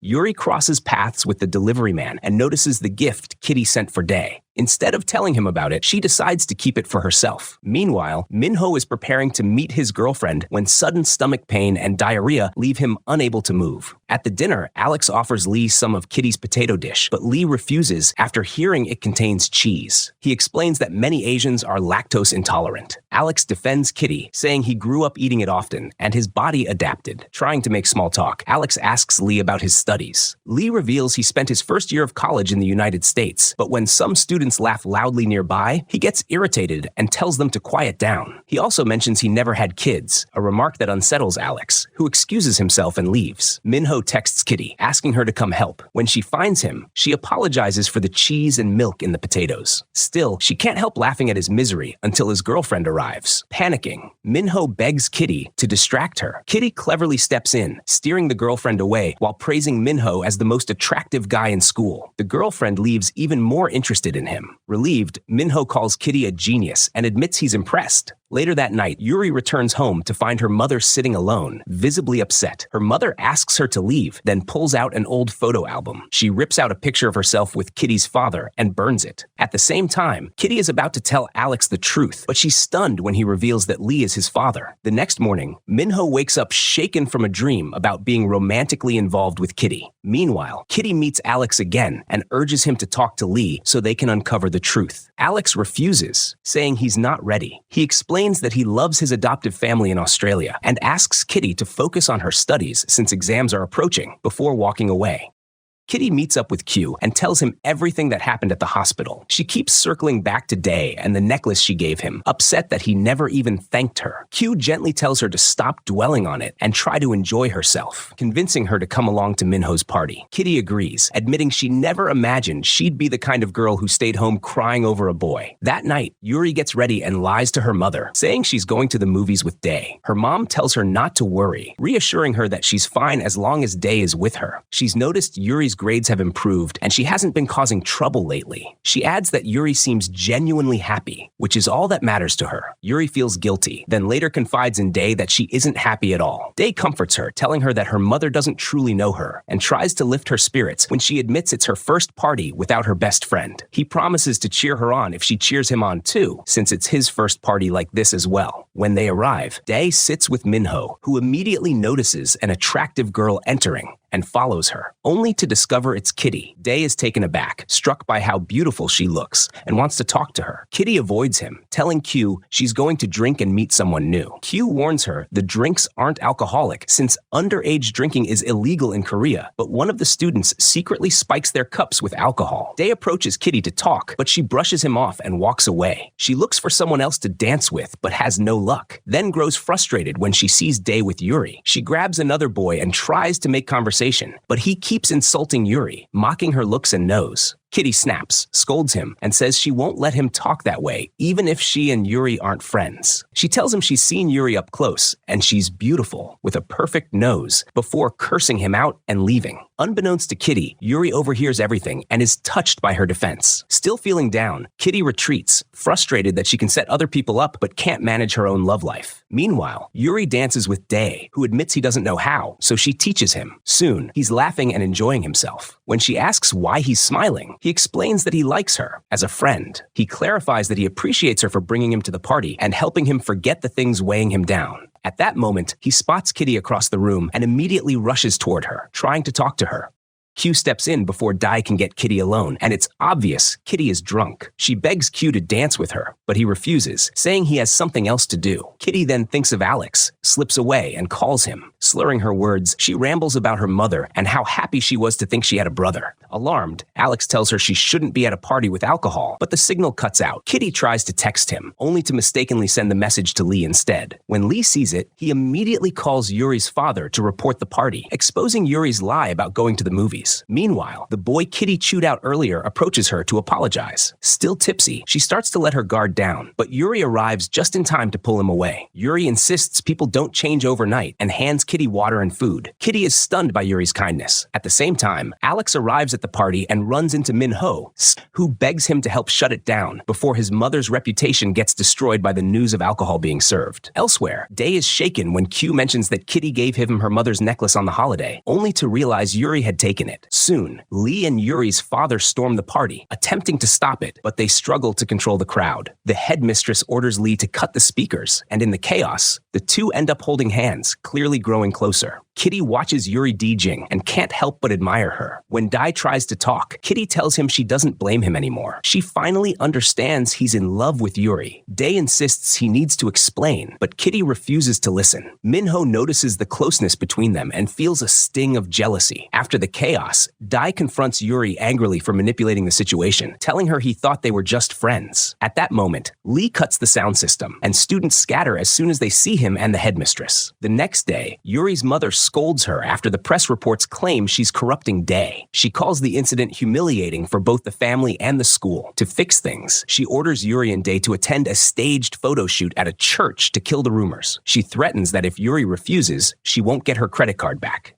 Yuri crosses paths with the delivery man and notices the gift Kitty sent for Day. Instead of telling him about it, she decides to keep it for herself. Meanwhile, Minho is preparing to meet his girlfriend when sudden stomach pain and diarrhea leave him unable to move. At the dinner, Alex offers Lee some of Kitty's potato dish, but Lee refuses after hearing it contains cheese. He explains that many Asians are lactose intolerant. Alex defends Kitty, saying he grew up eating it often and his body adapted. Trying to make small talk, Alex asks Lee about his studies. Lee reveals he spent his first year of college in the United States, but when some students laugh loudly nearby, he gets irritated and tells them to quiet down. He also mentions he never had kids, a remark that unsettles Alex, who excuses himself and leaves. Minho texts Kitty, asking her to come help. When she finds him, she apologizes for the cheese and milk in the potatoes. Still, she can't help laughing at his misery until his girlfriend arrives. Panicking, Minho begs Kitty to distract her. Kitty cleverly steps in, steering the girlfriend away while praising Minho as the most attractive guy in school. The girlfriend leaves even more interested in him. Relieved, Minho calls Kitty a genius and admits he's impressed. Later that night, Yuri returns home to find her mother sitting alone, visibly upset. Her mother asks her to leave, then pulls out an old photo album. She rips out a picture of herself with Kitty's father and burns it. At the same time, Kitty is about to tell Alex the truth, but she's stunned when he reveals that Lee is his father. The next morning, Minho wakes up shaken from a dream about being romantically involved with Kitty. Meanwhile, Kitty meets Alex again and urges him to talk to Lee so they can uncover the truth. Alex refuses, saying he's not ready. He explains that he loves his adoptive family in Australia and asks Kitty to focus on her studies since exams are approaching before walking away. Kitty meets up with Q and tells him everything that happened at the hospital. She keeps circling back to Day and the necklace she gave him, upset that he never even thanked her. Q gently tells her to stop dwelling on it and try to enjoy herself, convincing her to come along to Minho's party. Kitty agrees, admitting she never imagined she'd be the kind of girl who stayed home crying over a boy. That night, Yuri gets ready and lies to her mother, saying she's going to the movies with Day. Her mom tells her not to worry, reassuring her that she's fine as long as Day is with her. She's noticed Yuri's grades have improved and she hasn't been causing trouble lately. She adds that Yuri seems genuinely happy, which is all that matters to her. Yuri feels guilty, then later confides in Day that she isn't happy at all. Day comforts her, telling her that her mother doesn't truly know her and tries to lift her spirits when she admits it's her first party without her best friend. He promises to cheer her on if she cheers him on too, since it's his first party like this as well. When they arrive, Dae sits with Minho, who immediately notices an attractive girl entering and follows her, only to discover it's Kitty. Dae is taken aback, struck by how beautiful she looks, and wants to talk to her. Kitty avoids him, telling Q she's going to drink and meet someone new. Q warns her the drinks aren't alcoholic since underage drinking is illegal in Korea, but one of the students secretly spikes their cups with alcohol. Dae approaches Kitty to talk, but she brushes him off and walks away. She looks for someone else to dance with, but has no luck, then grows frustrated when she sees Dae with Yuri. She grabs another boy and tries to make conversation, but he keeps insulting Yuri, mocking her looks and nose. Kitty snaps, scolds him, and says she won't let him talk that way, even if she and Yuri aren't friends. She tells him she's seen Yuri up close, and she's beautiful, with a perfect nose, before cursing him out and leaving. Unbeknownst to Kitty, Yuri overhears everything and is touched by her defense. Still feeling down, Kitty retreats, frustrated that she can set other people up but can't manage her own love life. Meanwhile, Yuri dances with Dae, who admits he doesn't know how, so she teaches him. Soon, he's laughing and enjoying himself. When she asks why he's smiling, he explains that he likes her as a friend. He clarifies that he appreciates her for bringing him to the party and helping him forget the things weighing him down. At that moment, he spots Kitty across the room and immediately rushes toward her, trying to talk to her. Q steps in before Dae can get Kitty alone, and it's obvious Kitty is drunk. She begs Q to dance with her, but he refuses, saying he has something else to do. Kitty then thinks of Alex, slips away, and calls him. Slurring her words, she rambles about her mother and how happy she was to think she had a brother. Alarmed, Alex tells her she shouldn't be at a party with alcohol, but the signal cuts out. Kitty tries to text him, only to mistakenly send the message to Lee instead. When Lee sees it, he immediately calls Yuri's father to report the party, exposing Yuri's lie about going to the movies. Meanwhile, the boy Kitty chewed out earlier approaches her to apologize. Still tipsy, she starts to let her guard down, but Yuri arrives just in time to pull him away. Yuri insists people don't change overnight and hands Kitty water and food. Kitty is stunned by Yuri's kindness. At the same time, Alex arrives at the party and runs into Minho, who begs him to help shut it down before his mother's reputation gets destroyed by the news of alcohol being served. Elsewhere, Dae is shaken when Q mentions that Kitty gave him her mother's necklace on the holiday, only to realize Yuri had taken it. Soon, Lee and Yuri's father storm the party, attempting to stop it, but they struggle to control the crowd. The headmistress orders Lee to cut the speakers, and in the chaos, the two end up holding hands, clearly growing closer. Kitty watches Yuri DJing and can't help but admire her. When Dae tries to talk, Kitty tells him she doesn't blame him anymore. She finally understands he's in love with Yuri. Dae insists he needs to explain, but Kitty refuses to listen. Minho notices the closeness between them and feels a sting of jealousy. After the chaos, Dae confronts Yuri angrily for manipulating the situation, telling her he thought they were just friends. At that moment, Lee cuts the sound system, and students scatter as soon as they see him and the headmistress. The next day, Yuri's mother scolds her after the press reports claim she's corrupting Dae. She calls the incident humiliating for both the family and the school. To fix things, she orders Yuri and Dae to attend a staged photo shoot at a church to kill the rumors. She threatens that if Yuri refuses, she won't get her credit card back.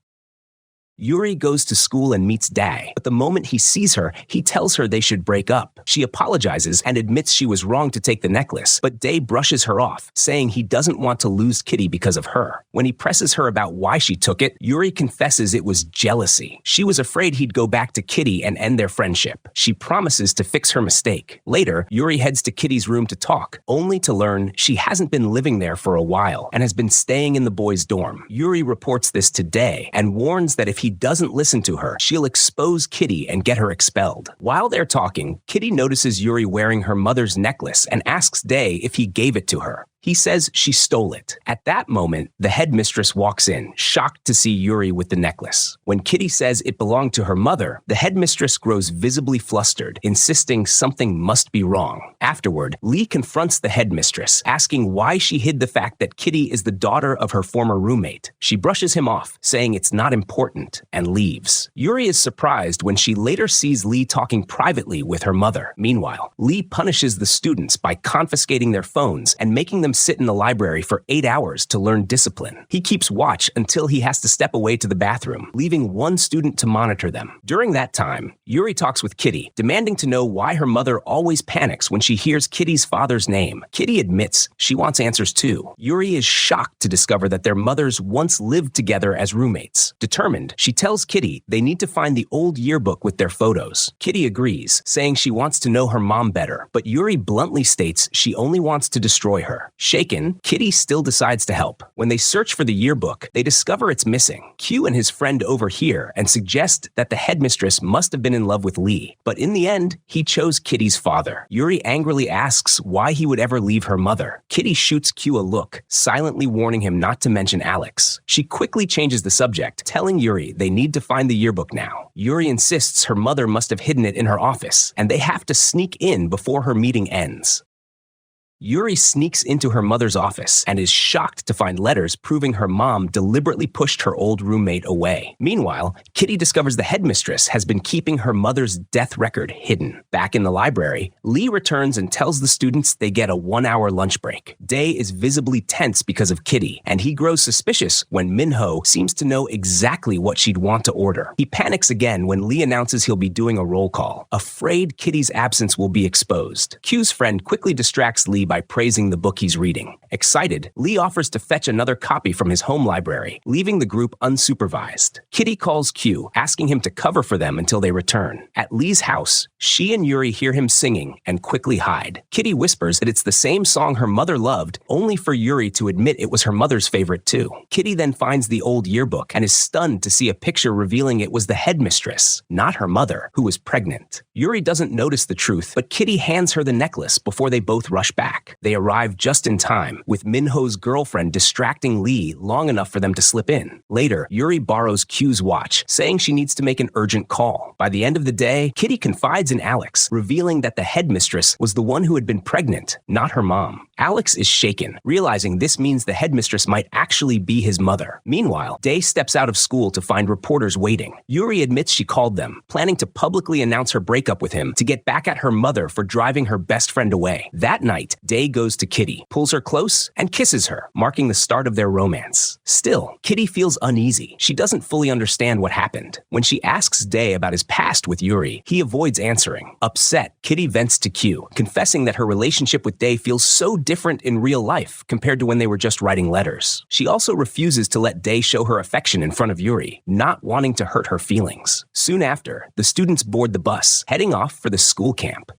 Yuri goes to school and meets Dae, but the moment he sees her, he tells her they should break up. She apologizes and admits she was wrong to take the necklace, but Dae brushes her off, saying he doesn't want to lose Kitty because of her. When he presses her about why she took it, Yuri confesses it was jealousy. She was afraid he'd go back to Kitty and end their friendship. She promises to fix her mistake. Later, Yuri heads to Kitty's room to talk, only to learn she hasn't been living there for a while and has been staying in the boys' dorm. Yuri reports this to Dae and warns that if he doesn't listen to her, she'll expose Kitty and get her expelled. While they're talking, Kitty notices Yuri wearing her mother's necklace and asks Dae if he gave it to her. He says she stole it. At that moment, the headmistress walks in, shocked to see Yuri with the necklace. When Kitty says it belonged to her mother, the headmistress grows visibly flustered, insisting something must be wrong. Afterward, Lee confronts the headmistress, asking why she hid the fact that Kitty is the daughter of her former roommate. She brushes him off, saying it's not important, and leaves. Yuri is surprised when she later sees Lee talking privately with her mother. Meanwhile, Lee punishes the students by confiscating their phones and making them sit in the library for 8 hours to learn discipline. He keeps watch until he has to step away to the bathroom, leaving one student to monitor them. During that time, Yuri talks with Kitty, demanding to know why her mother always panics when she hears Kitty's father's name. Kitty admits she wants answers too. Yuri is shocked to discover that their mothers once lived together as roommates. Determined, she tells Kitty they need to find the old yearbook with their photos. Kitty agrees, saying she wants to know her mom better, but Yuri bluntly states she only wants to destroy her. Shaken, Kitty still decides to help. When they search for the yearbook, they discover it's missing. Q and his friend overhear and suggest that the headmistress must have been in love with Lee. But in the end, he chose Kitty's father. Yuri angrily asks why he would ever leave her mother. Kitty shoots Q a look, silently warning him not to mention Alex. She quickly changes the subject, telling Yuri they need to find the yearbook now. Yuri insists her mother must have hidden it in her office, and they have to sneak in before her meeting ends. Yuri sneaks into her mother's office and is shocked to find letters proving her mom deliberately pushed her old roommate away. Meanwhile, Kitty discovers the headmistress has been keeping her mother's death record hidden. Back in the library, Lee returns and tells the students they get a 1-hour lunch break. Day is visibly tense because of Kitty, and he grows suspicious when Minho seems to know exactly what she'd want to order. He panics again when Lee announces he'll be doing a roll call, afraid Kitty's absence will be exposed. Q's friend quickly distracts Lee by praising the book he's reading. Excited, Lee offers to fetch another copy from his home library, leaving the group unsupervised. Kitty calls Q, asking him to cover for them until they return. At Lee's house, she and Yuri hear him singing and quickly hide. Kitty whispers that it's the same song her mother loved, only for Yuri to admit it was her mother's favorite too. Kitty then finds the old yearbook and is stunned to see a picture revealing it was the headmistress, not her mother, who was pregnant. Yuri doesn't notice the truth, but Kitty hands her the necklace before they both rush back. They arrive just in time, with Minho's girlfriend distracting Lee long enough for them to slip in. Later, Yuri borrows Q's watch, saying she needs to make an urgent call. By the end of the day, Kitty confides in Alex, revealing that the headmistress was the one who had been pregnant, not her mom. Alex is shaken, realizing this means the headmistress might actually be his mother. Meanwhile, Day steps out of school to find reporters waiting. Yuri admits she called them, planning to publicly announce her breakup with him to get back at her mother for driving her best friend away. That night, Day goes to Kitty, pulls her close, and kisses her, marking the start of their romance. Still, Kitty feels uneasy. She doesn't fully understand what happened. When she asks Day about his past with Yuri, he avoids answering. Upset, Kitty vents to Q, confessing that her relationship with Day feels so different in real life compared to when they were just writing letters. She also refuses to let Day show her affection in front of Yuri, not wanting to hurt her feelings. Soon after, the students board the bus, heading off for the school camp.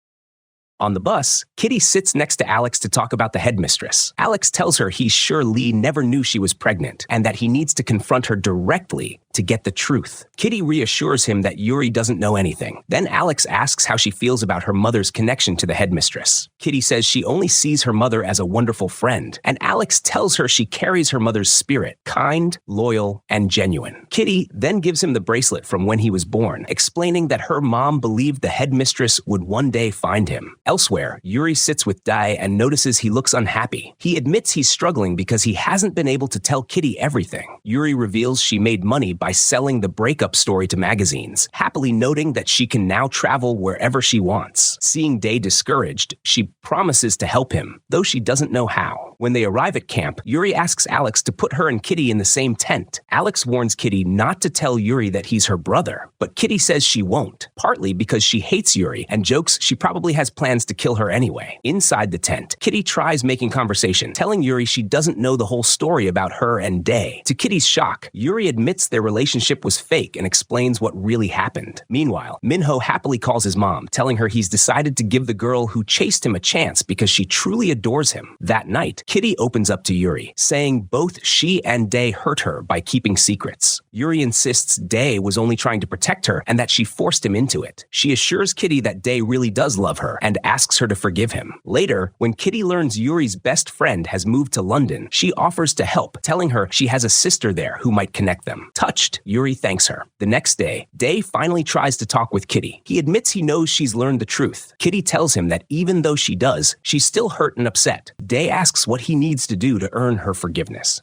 On the bus, Kitty sits next to Alex to talk about the headmistress. Alex tells her he's sure Lee never knew she was pregnant and that he needs to confront her directly to get the truth. Kitty reassures him that Yuri doesn't know anything. Then Alex asks how she feels about her mother's connection to the headmistress. Kitty says she only sees her mother as a wonderful friend, and Alex tells her she carries her mother's spirit, kind, loyal, and genuine. Kitty then gives him the bracelet from when he was born, explaining that her mom believed the headmistress would one day find him. Elsewhere, Yuri sits with Dai and notices he looks unhappy. He admits he's struggling because he hasn't been able to tell Kitty everything. Yuri reveals she made money by selling the breakup story to magazines, happily noting that she can now travel wherever she wants. Seeing Day discouraged, she promises to help him, though she doesn't know how. When they arrive at camp, Yuri asks Alex to put her and Kitty in the same tent. Alex warns Kitty not to tell Yuri that he's her brother, but Kitty says she won't, partly because she hates Yuri and jokes she probably has plans to kill her anyway. Inside the tent, Kitty tries making conversation, telling Yuri she doesn't know the whole story about her and Day. To Kitty's shock, Yuri admits their relationship was fake and explains what really happened. Meanwhile, Minho happily calls his mom, telling her he's decided to give the girl who chased him a chance because she truly adores him. That night, Kitty opens up to Yuri, saying both she and Day hurt her by keeping secrets. Yuri insists Day was only trying to protect her and that she forced him into it. She assures Kitty that Day really does love her and asks her to forgive him. Later, when Kitty learns Yuri's best friend has moved to London, she offers to help, telling her she has a sister there who might connect them. Touched, Yuri thanks her. The next day, Day finally tries to talk with Kitty. He admits he knows she's learned the truth. Kitty tells him that even though she does, she's still hurt and upset. Day asks what he needs to do to earn her forgiveness.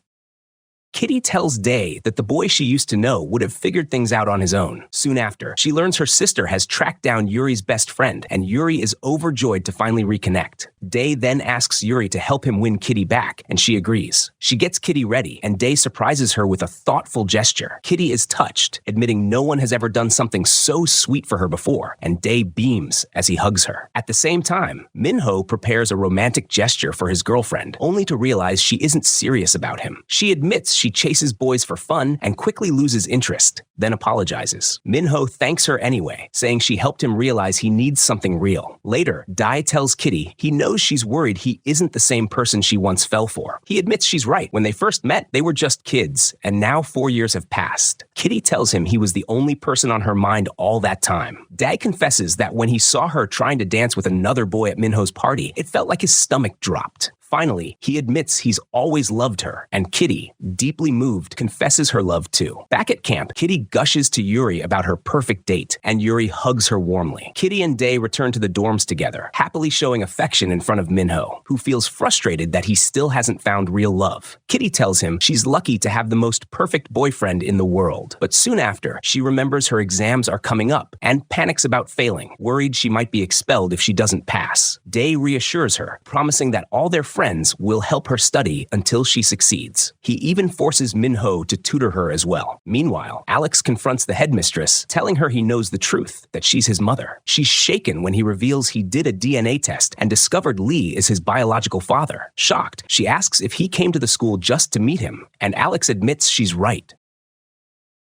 Kitty tells Day that the boy she used to know would have figured things out on his own. Soon after, she learns her sister has tracked down Yuri's best friend, and Yuri is overjoyed to finally reconnect. Day then asks Yuri to help him win Kitty back, and she agrees. She gets Kitty ready, and Day surprises her with a thoughtful gesture. Kitty is touched, admitting no one has ever done something so sweet for her before, and Day beams as he hugs her. At the same time, Minho prepares a romantic gesture for his girlfriend, only to realize she isn't serious about him. She admits she she chases boys for fun and quickly loses interest, then apologizes. Minho thanks her anyway, saying she helped him realize he needs something real. Later, Dae tells Kitty he knows she's worried he isn't the same person she once fell for. He admits she's right. When they first met, they were just kids, and now 4 years have passed. Kitty tells him he was the only person on her mind all that time. Dae confesses that when he saw her trying to dance with another boy at Minho's party, it felt like his stomach dropped. Finally, he admits he's always loved her, and Kitty, deeply moved, confesses her love too. Back at camp, Kitty gushes to Yuri about her perfect date, and Yuri hugs her warmly. Kitty and Dae return to the dorms together, happily showing affection in front of Minho, who feels frustrated that he still hasn't found real love. Kitty tells him she's lucky to have the most perfect boyfriend in the world, but soon after, she remembers her exams are coming up and panics about failing, worried she might be expelled if she doesn't pass. Dae reassures her, promising that all their friends will help her study until she succeeds. He even forces Minho to tutor her as well. Meanwhile, Alex confronts the headmistress, telling her he knows the truth, that she's his mother. She's shaken when he reveals he did a DNA test and discovered Lee is his biological father. Shocked, she asks if he came to the school just to meet him, and Alex admits she's right.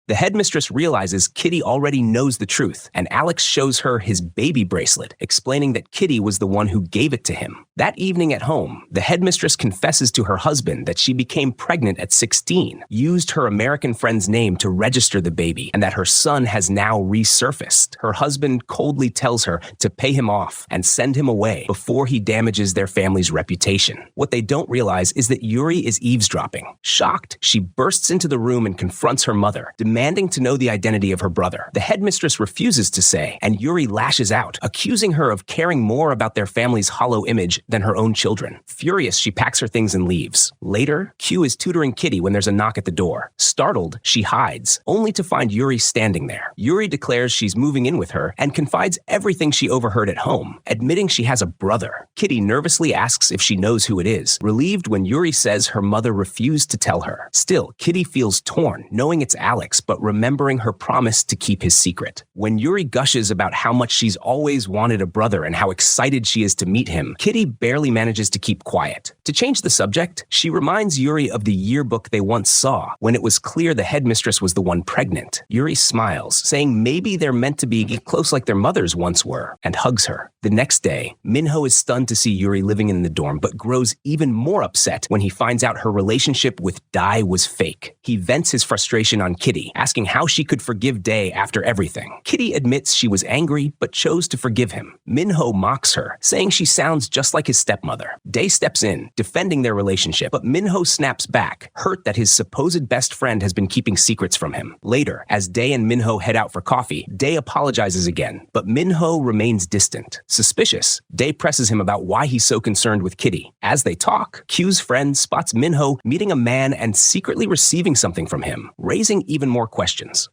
The headmistress realizes Kitty already knows the truth, and Alex shows her his baby bracelet, explaining that Kitty was the one who gave it to him. That evening at home, the headmistress confesses to her husband that she became pregnant at 16, used her American friend's name to register the baby, and that her son has now resurfaced. Her husband coldly tells her to pay him off and send him away before he damages their family's reputation. What they don't realize is that Yuri is eavesdropping. Shocked, she bursts into the room and confronts her mother, demanding to know the identity of her brother. The headmistress refuses to say, and Yuri lashes out, accusing her of caring more about their family's hollow image than her own children. Furious, she packs her things and leaves. Later, Q is tutoring Kitty when there's a knock at the door. Startled, she hides, only to find Yuri standing there. Yuri declares she's moving in with her and confides everything she overheard at home, admitting she has a brother. Kitty nervously asks if she knows who it is, relieved when Yuri says her mother refused to tell her. Still, Kitty feels torn, knowing it's Alex, but remembering her promise to keep his secret. When Yuri gushes about how much she's always wanted a brother and how excited she is to meet him, Kitty barely manages to keep quiet. To change the subject, she reminds Yuri of the yearbook they once saw, when it was clear the headmistress was the one pregnant. Yuri smiles, saying maybe they're meant to be close like their mothers once were, and hugs her. The next day, Minho is stunned to see Yuri living in the dorm, but grows even more upset when he finds out her relationship with Dae was fake. He vents his frustration on Kitty, asking how she could forgive Dae after everything. Kitty admits she was angry, but chose to forgive him. Minho mocks her, saying she sounds just like his stepmother. Dae steps in, defending their relationship, but Minho snaps back, hurt that his supposed best friend has been keeping secrets from him. Later, as Dae and Minho head out for coffee, Dae apologizes again, but Minho remains distant. Suspicious, Dae presses him about why he's so concerned with Kitty. As they talk, Q's friend spots Minho meeting a man and secretly receiving something from him, raising even more questions.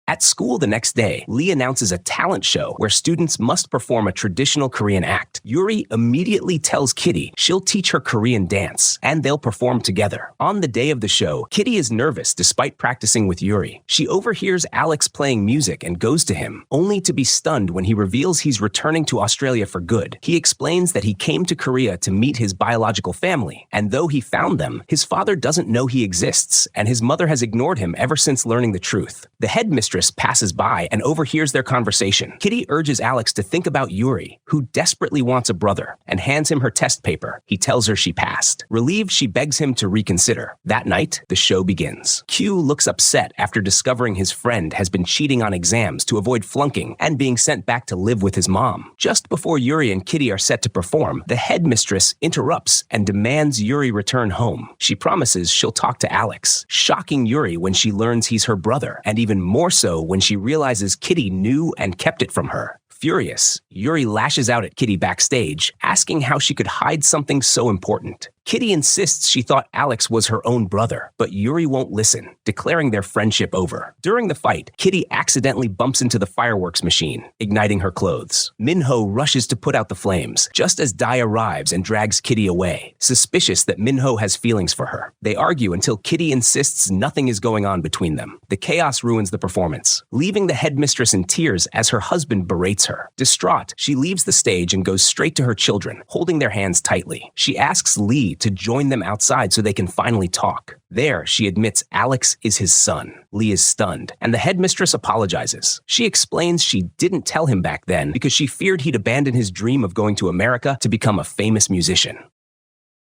At school the next day, Lee announces a talent show where students must perform a traditional Korean act. Yuri immediately tells Kitty she'll teach her Korean dance, and they'll perform together. On the day of the show, Kitty is nervous despite practicing with Yuri. She overhears Alex playing music and goes to him, only to be stunned when he reveals he's returning to Australia for good. He explains that he came to Korea to meet his biological family, and though he found them, his father doesn't know he exists, and his mother has ignored him ever since learning the truth. The headmistress passes by and overhears their conversation. Kitty urges Alex to think about Yuri, who desperately wants a brother, and hands him her test paper. He tells her she passed. Relieved, she begs him to reconsider. That night, the show begins. Q looks upset after discovering his friend has been cheating on exams to avoid flunking and being sent back to live with his mom. Just before Yuri and Kitty are set to perform, the headmistress interrupts and demands Yuri return home. She promises she'll talk to Alex, shocking Yuri when she learns he's her brother, and even more so when she realizes Kitty knew and kept it from her. Furious, Yuri lashes out at Kitty backstage, asking how she could hide something so important. Kitty insists she thought Alex was her own brother, but Yuri won't listen, declaring their friendship over. During the fight, Kitty accidentally bumps into the fireworks machine, igniting her clothes. Minho rushes to put out the flames, just as Dae arrives and drags Kitty away, suspicious that Minho has feelings for her. They argue until Kitty insists nothing is going on between them. The chaos ruins the performance, leaving the headmistress in tears as her husband berates her. Distraught, she leaves the stage and goes straight to her children, holding their hands tightly. She asks Lee to join them outside so they can finally talk. There, she admits Alex is his son. Lee is stunned, and the headmistress apologizes. She explains she didn't tell him back then because she feared he'd abandon his dream of going to America to become a famous musician.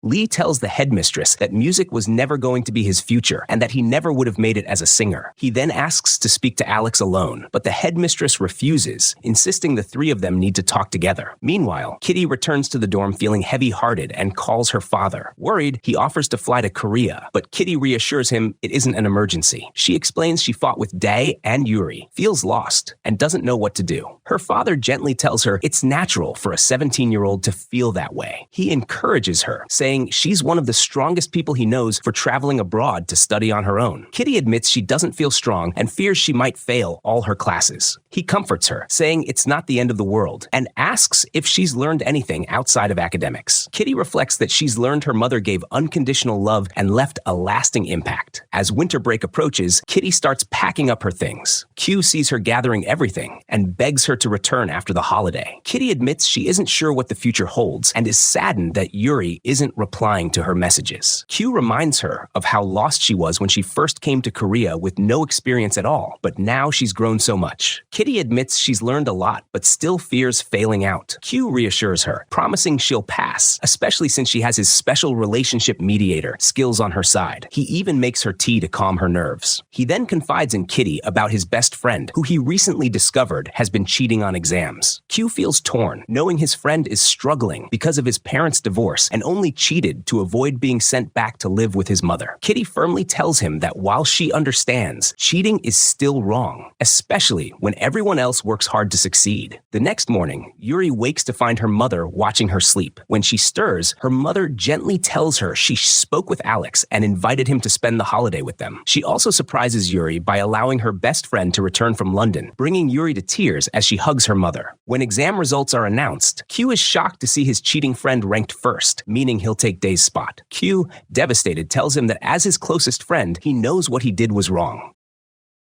Lee tells the headmistress that music was never going to be his future and that he never would have made it as a singer. He then asks to speak to Alex alone, but the headmistress refuses, insisting the three of them need to talk together. Meanwhile, Kitty returns to the dorm feeling heavy-hearted and calls her father. Worried, he offers to fly to Korea, but Kitty reassures him it isn't an emergency. She explains she fought with Dae and Yuri, feels lost, and doesn't know what to do. Her father gently tells her it's natural for a 17-year-old to feel that way. He encourages her, saying she's one of the strongest people he knows for traveling abroad to study on her own. Kitty admits she doesn't feel strong and fears she might fail all her classes. He comforts her, saying it's not the end of the world, and asks if she's learned anything outside of academics. Kitty reflects that she's learned her mother gave unconditional love and left a lasting impact. As winter break approaches, Kitty starts packing up her things. Q sees her gathering everything and begs her to return after the holiday. Kitty admits she isn't sure what the future holds and is saddened that Yuri isn't replying to her messages. Q reminds her of how lost she was when she first came to Korea with no experience at all, but now she's grown so much. Kitty admits she's learned a lot, but still fears failing out. Q reassures her, promising she'll pass, especially since she has his special relationship mediator skills on her side. He even makes her tea to calm her nerves. He then confides in Kitty about his best friend, who he recently discovered has been cheating on exams. Q feels torn, knowing his friend is struggling because of his parents' divorce and only cheated to avoid being sent back to live with his mother. Kitty firmly tells him that while she understands, cheating is still wrong, especially when everyone else works hard to succeed. The next morning, Yuri wakes to find her mother watching her sleep. When she stirs, her mother gently tells her she spoke with Alex and invited him to spend the holiday with them. She also surprises Yuri by allowing her best friend to return from London, bringing Yuri to tears as she hugs her mother. When exam results are announced, Q is shocked to see his cheating friend ranked first, meaning he'll take Dae's spot. Q, devastated, tells him that as his closest friend, he knows what he did was wrong.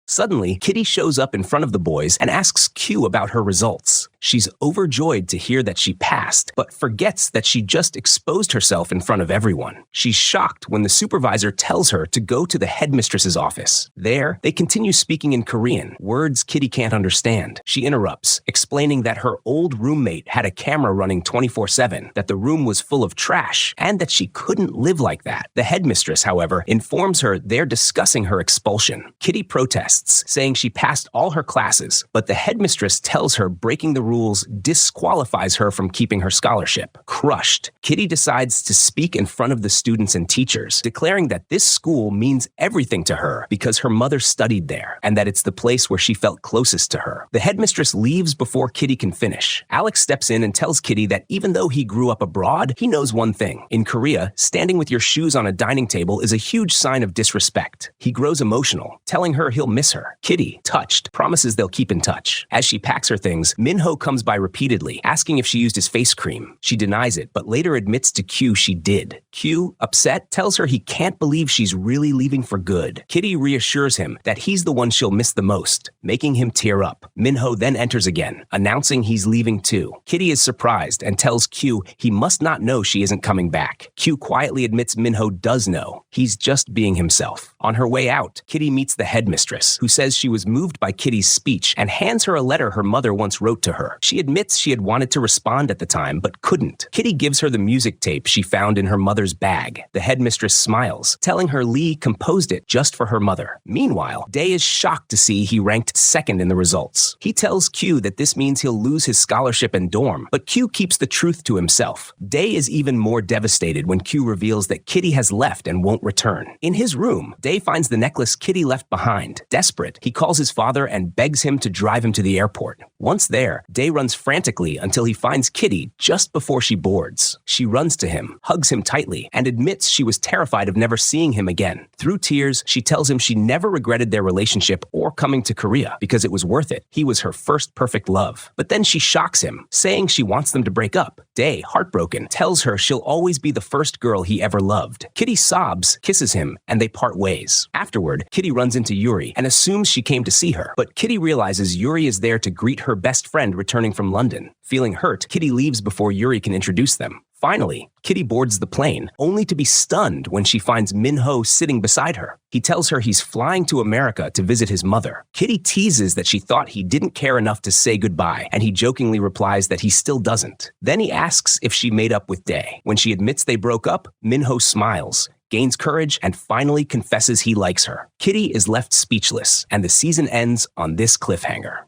Suddenly, Kitty shows up in front of the boys and asks Q about her results. She's overjoyed to hear that she passed, but forgets that she just exposed herself in front of everyone. She's shocked when the supervisor tells her to go to the headmistress's office. There, they continue speaking in Korean, words Kitty can't understand. She interrupts, explaining that her old roommate had a camera running 24/7, that the room was full of trash, and that she couldn't live like that. The headmistress, however, informs her they're discussing her expulsion. Kitty protests, saying she passed all her classes, but the headmistress tells her breaking the rules disqualifies her from keeping her scholarship. Crushed, Kitty decides to speak in front of the students and teachers, declaring that this school means everything to her because her mother studied there, and that it's the place where she felt closest to her. The headmistress leaves before Kitty can finish. Alex steps in and tells Kitty that even though he grew up abroad, he knows one thing. In Korea, standing with your shoes on a dining table is a huge sign of disrespect. He grows emotional, telling her he'll miss her. Kitty, touched, promises they'll keep in touch. As she packs her things, Minho comes by repeatedly, asking if she used his face cream. She denies it, but later admits to Q she did. Q, upset, tells her he can't believe she's really leaving for good. Kitty reassures him that he's the one she'll miss the most, making him tear up. Minho then enters again, announcing he's leaving too. Kitty is surprised and tells Q he must not know she isn't coming back. Q quietly admits Minho does know. He's just being himself. On her way out, Kitty meets the headmistress, who says she was moved by Kitty's speech and hands her a letter her mother once wrote to her. She admits she had wanted to respond at the time, but couldn't. Kitty gives her the music tape she found in her mother's bag. The headmistress smiles, telling her Lee composed it just for her mother. Meanwhile, Dae is shocked to see he ranked second in the results. He tells Q that this means he'll lose his scholarship and dorm, but Q keeps the truth to himself. Dae is even more devastated when Q reveals that Kitty has left and won't return. In his room, Dae finds the necklace Kitty left behind. Desperate, he calls his father and begs him to drive him to the airport. Once there, Dae runs frantically until he finds Kitty just before she boards. She runs to him, hugs him tightly, and admits she was terrified of never seeing him again. Through tears, she tells him she never regretted their relationship or coming to Korea because it was worth it. He was her first perfect love. But then she shocks him, saying she wants them to break up. Dae, heartbroken, tells her she'll always be the first girl he ever loved. Kitty sobs, kisses him, and they part ways. Afterward, Kitty runs into Yuri and assumes she came to see her, but Kitty realizes Yuri is there to greet her best friend returning from London. Feeling hurt, Kitty leaves before Yuri can introduce them. Finally, Kitty boards the plane, only to be stunned when she finds Min-ho sitting beside her. He tells her he's flying to America to visit his mother. Kitty teases that she thought he didn't care enough to say goodbye, and he jokingly replies that he still doesn't. Then he asks if she made up with Dae. When she admits they broke up, Min-ho smiles, gains courage, and finally confesses he likes her. Kitty is left speechless, and the season ends on this cliffhanger.